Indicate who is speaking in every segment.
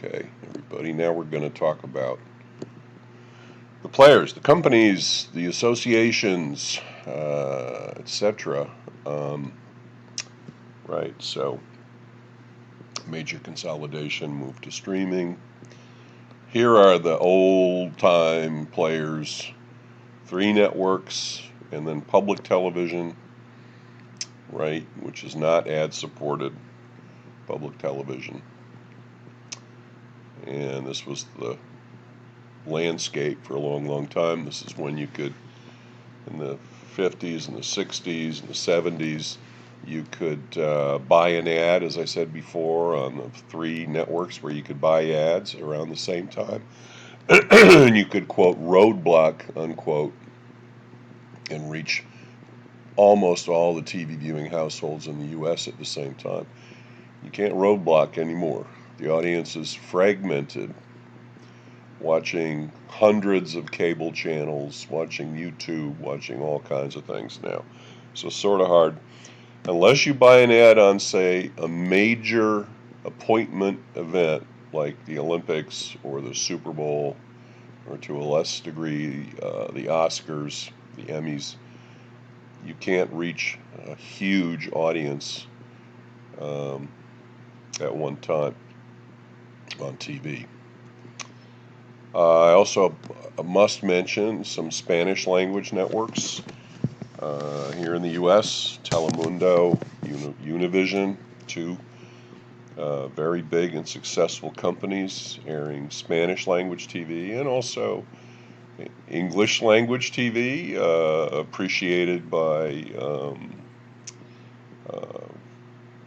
Speaker 1: Okay, everybody, now we're going to talk about the players, the companies, the associations, etc. Right, so major consolidation, move to streaming. Here are the old-time players, 3 networks, and then public television, right, which is not ad-supported public television. And this was the landscape for a long, long time. This is when you could, in the 50s and the 60s and the 70s, you could buy an ad, as I said before, on the 3 networks where you could buy ads around the same time. And you could, quote, roadblock, unquote, and reach almost all the TV viewing households in the U.S. at the same time. You can't roadblock anymore. The audience is fragmented, watching hundreds of cable channels, watching YouTube, watching all kinds of things now. So sort of hard. Unless you buy an ad on, say, a major appointment event like the Olympics or the Super Bowl, or to a less degree the Oscars, the Emmys, you can't reach a huge audience at one time on TV. I also must mention some Spanish language networks here in the U.S. Telemundo, Univision, 2 very big and successful companies airing Spanish language TV and also English language TV, appreciated by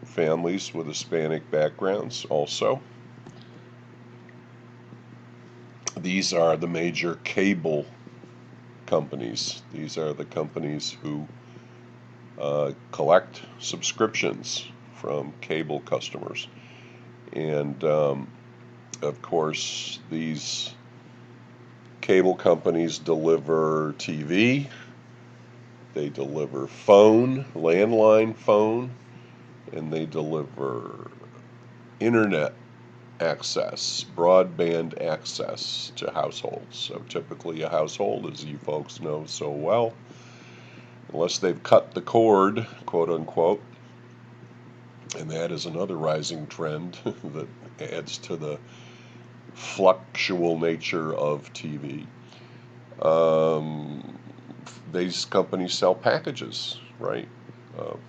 Speaker 1: families with Hispanic backgrounds also. These are the major cable companies. These are the companies who collect subscriptions from cable customers. And of course, these cable companies deliver TV, they deliver phone, landline phone, and they deliver internet access, broadband access to households. So typically a household, as you folks know so well, unless they've cut the cord, quote unquote, and that is another rising trend that adds to the fluctual nature of TV. These companies sell packages, right, of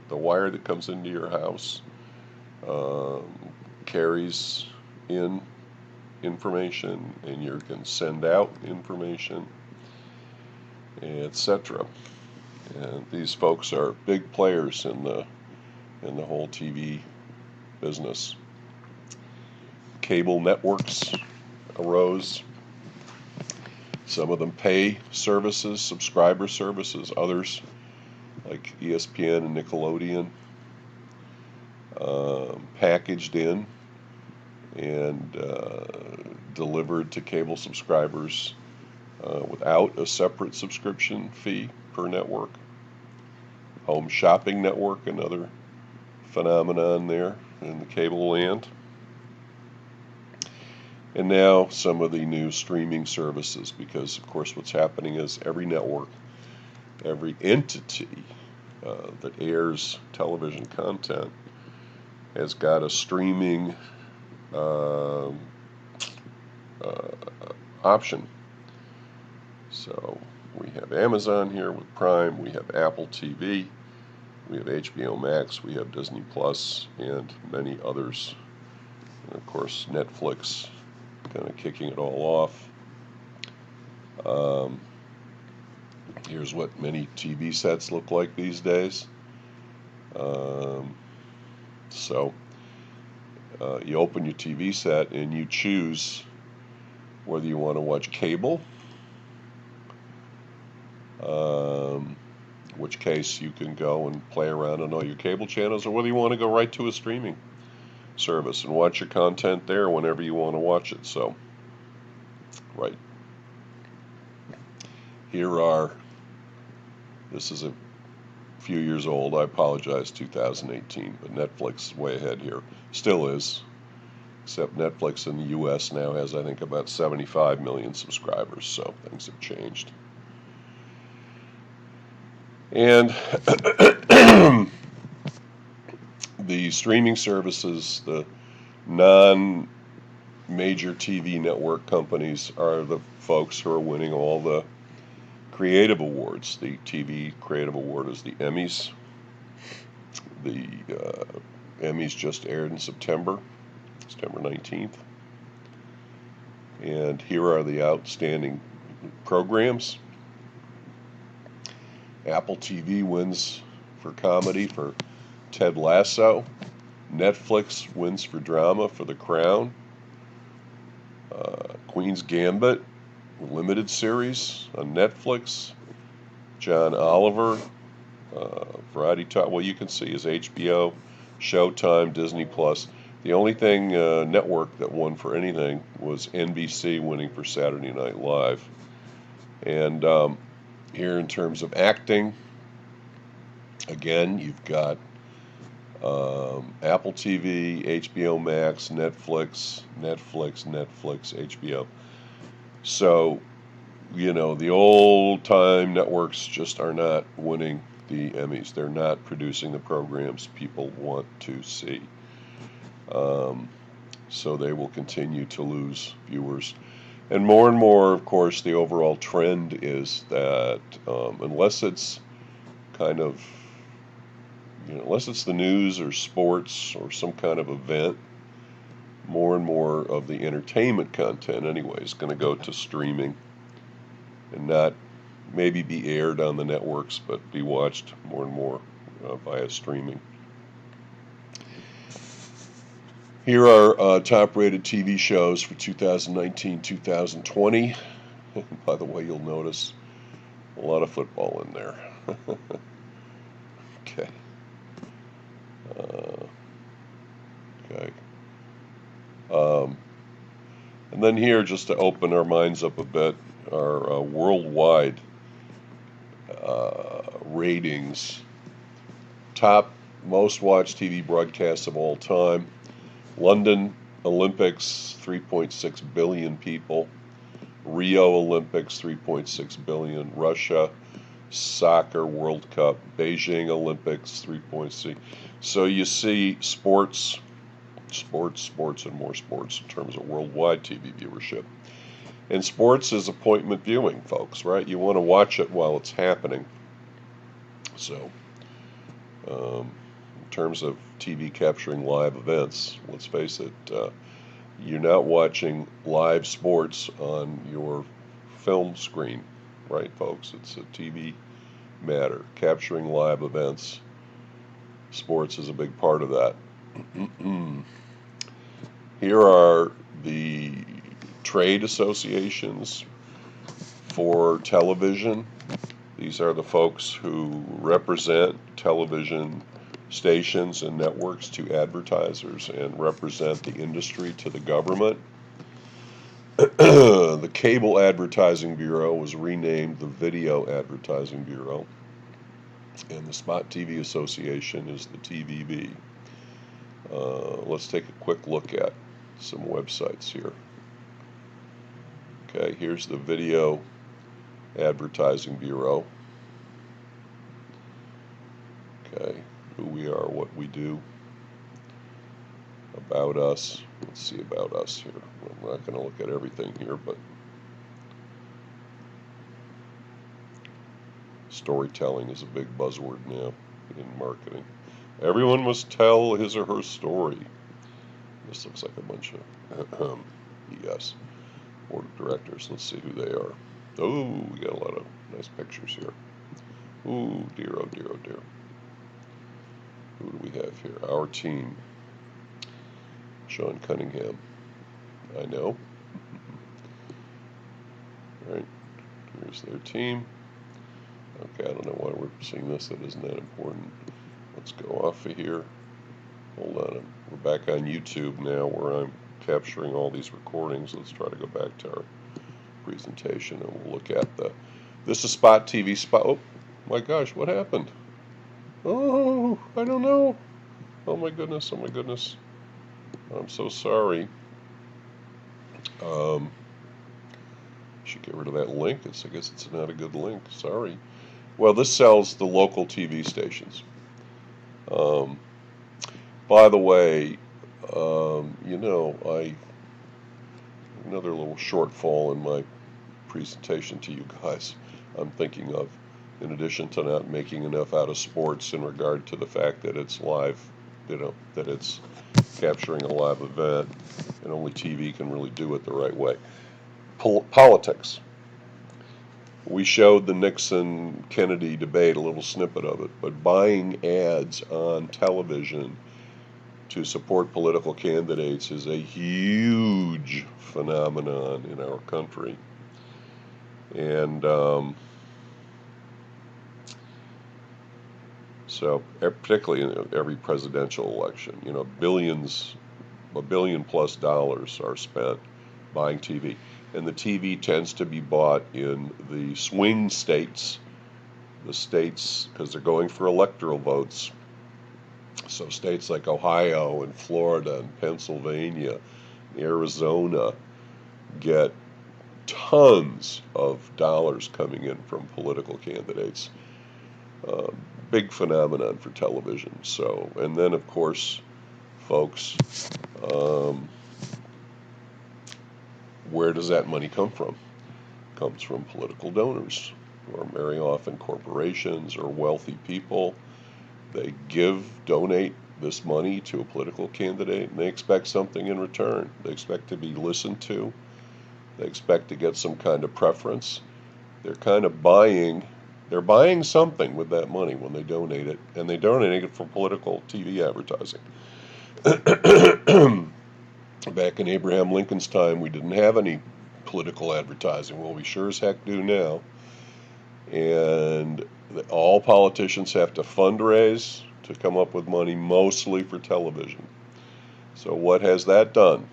Speaker 1: the wire that comes into your house, carries in information, and you can send out information, etc. And these folks are big players in the whole TV business. Cable networks arose. Some of them pay services, subscriber services. Others, like ESPN and Nickelodeon, packaged in and delivered to cable subscribers without a separate subscription fee per network. Home shopping network, another phenomenon there in the cable land. And now some of the new streaming services, because of course what's happening is every network, every entity that airs television content has got a streaming option. So we have Amazon here with Prime, we have Apple TV, we have HBO Max, we have Disney Plus, and many others. And of course Netflix kind of kicking it all off. Here's what many TV sets look like these days. So you open your TV set and you choose whether you want to watch cable, in which case you can go and play around on all your cable channels, or whether you want to go right to a streaming service and watch your content there whenever you want to watch it. So, right. This is a few years old, I apologize, 2018, but Netflix is way ahead here. Still is. except Netflix in the U.S. now has, I think, about 75 million subscribers, so things have changed. And the streaming services, the non-major TV network companies, are the folks who are winning all the creative awards. The TV creative award is the Emmys. The Emmys just aired in September 19th. And here are the outstanding programs. Apple TV wins for comedy for Ted Lasso. Netflix wins for drama for The Crown. Queen's Gambit, limited series on Netflix. John Oliver, variety talk. Well, you can see is HBO, Showtime, Disney Plus. The only thing network that won for anything was NBC winning for Saturday Night Live. And here in terms of acting, again, you've got Apple TV, HBO Max, Netflix, HBO. So, the old-time networks just are not winning the Emmys. They're not producing the programs people want to see. So they will continue to lose viewers. And more, of course, the overall trend is that unless it's kind of, unless it's the news or sports or some kind of event, more and more of the entertainment content anyway is going to go to streaming and not maybe be aired on the networks, but be watched more and more via streaming. Here are top-rated TV shows for 2019-2020. By the way, you'll notice a lot of football in there. Okay. Okay. And then here, just to open our minds up a bit, our worldwide ratings. Top most watched TV broadcasts of all time. London Olympics, 3.6 billion people. Rio Olympics, 3.6 billion. Russia Soccer World Cup. Beijing Olympics, 3.6. So you see sports, and more sports in terms of worldwide TV viewership. And sports is appointment viewing, folks, right? You want to watch it while it's happening. So, in terms of TV capturing live events, let's face it, you're not watching live sports on your film screen, right, folks? It's a TV matter. Capturing live events, sports is a big part of that. Here are the trade associations for television. These are the folks who represent television stations and networks to advertisers and represent the industry to the government. The Cable Advertising Bureau was renamed the Video Advertising Bureau, and the Spot TV Association is the TVB. Let's take a quick look at some websites here. Okay, here's the Video Advertising Bureau. Okay, who we are, what we do. About us. Let's see about us here. I'm not going to look at everything here, but storytelling is a big buzzword now in marketing. Everyone must tell his or her story. This looks like a bunch of yes. Board of directors. Let's see who they are. Oh, we got a lot of nice pictures here. Ooh, dear, oh dear, oh dear. Who do we have here? Our team. Sean Cunningham. I know. All right. Here's their team. Okay, I don't know why we're seeing this. That isn't that important. Let's go off of here. Hold on. We're back on YouTube now where I'm capturing all these recordings. Let's try to go back to our presentation and we'll look at this is Spot TV. Oh my gosh, what happened? Oh, I don't know. Oh my goodness, I'm so sorry. Um, should get rid of that link. I guess it's not a good link. Sorry. Well, this sells the local TV stations. Um, by the way, another little shortfall in my presentation to you guys. I'm thinking of, in addition to not making enough out of sports in regard to the fact that it's live, that it's capturing a live event, and only TV can really do it the right way. Politics. We showed the Nixon-Kennedy debate, a little snippet of it, but buying ads on television to support political candidates is a huge phenomenon in our country. And so, particularly in every presidential election, $1 billion plus are spent buying TV. And the TV tends to be bought in the swing states, because they're going for electoral votes. So states like Ohio and Florida and Pennsylvania, Arizona get tons of dollars coming in from political candidates. Big phenomenon for television. So, and then of course, folks, where does that money come from? It comes from political donors, or very often corporations or wealthy people. They donate this money to a political candidate, and they expect something in return. They expect to be listened to. They expect to get some kind of preference. They're buying something with that money when they donate it, and they donate it for political TV advertising. Back in Abraham Lincoln's time, we didn't have any political advertising. Well, we sure as heck do now. And all politicians have to fundraise to come up with money, mostly for television. So what has that done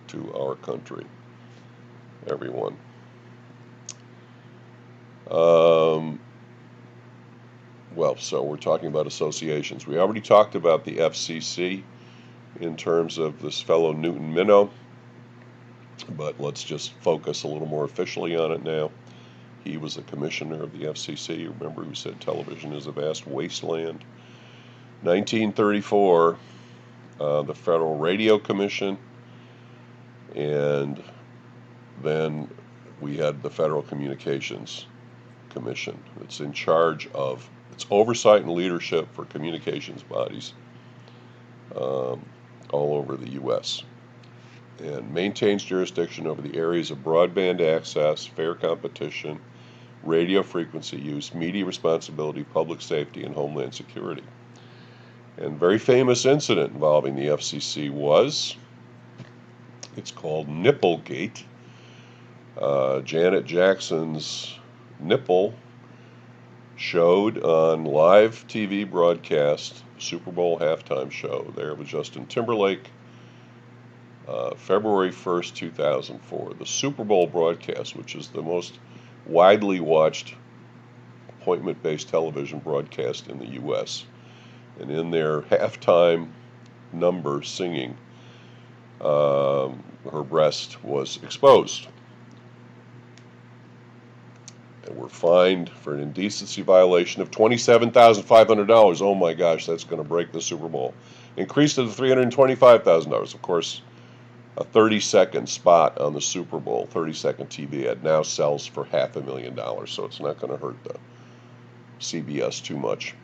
Speaker 1: to our country, everyone? Well, so we're talking about associations. We already talked about the FCC in terms of this fellow Newton Minow, but let's just focus a little more officially on it now. He was the commissioner of the FCC. Remember, who said television is a vast wasteland. 1934, the Federal Radio Commission, and then we had the Federal Communications Commission. It's in charge of its oversight and leadership for communications bodies all over the U.S. and maintains jurisdiction over the areas of broadband access, fair competition, radio frequency use, media responsibility, public safety, and homeland security. And a very famous incident involving the FCC it's called Nipplegate. Janet Jackson's nipple showed on live TV broadcast, Super Bowl halftime show there with Justin Timberlake, February 1st, 2004. The Super Bowl broadcast, which is the most widely watched appointment-based television broadcast in the U.S. And in their halftime number singing, her breast was exposed. And were fined for an indecency violation of $27,500. Oh my gosh, that's going to break the Super Bowl. Increased to $325,000. Of course, a 30-second spot on the Super Bowl, 30-second TV ad, now sells for $500,000, so it's not going to hurt the CBS too much.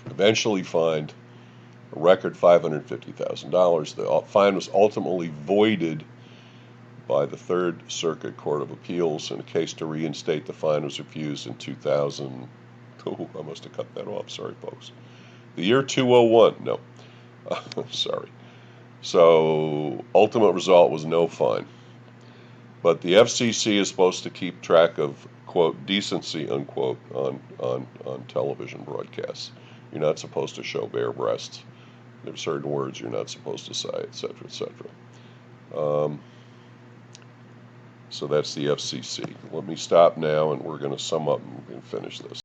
Speaker 1: Eventually fined a record $550,000. The fine was ultimately voided by the Third Circuit Court of Appeals, and a case to reinstate the fine was refused in 2000. Oh, I must have cut that off. Sorry, folks. The year 201. No. Sorry. So, ultimate result was no fine. But the FCC is supposed to keep track of, quote, decency, unquote, on television broadcasts. You're not supposed to show bare breasts. There are certain words you're not supposed to say, etc., etc. So that's the FCC. Let me stop now, and we're going to sum up and finish this.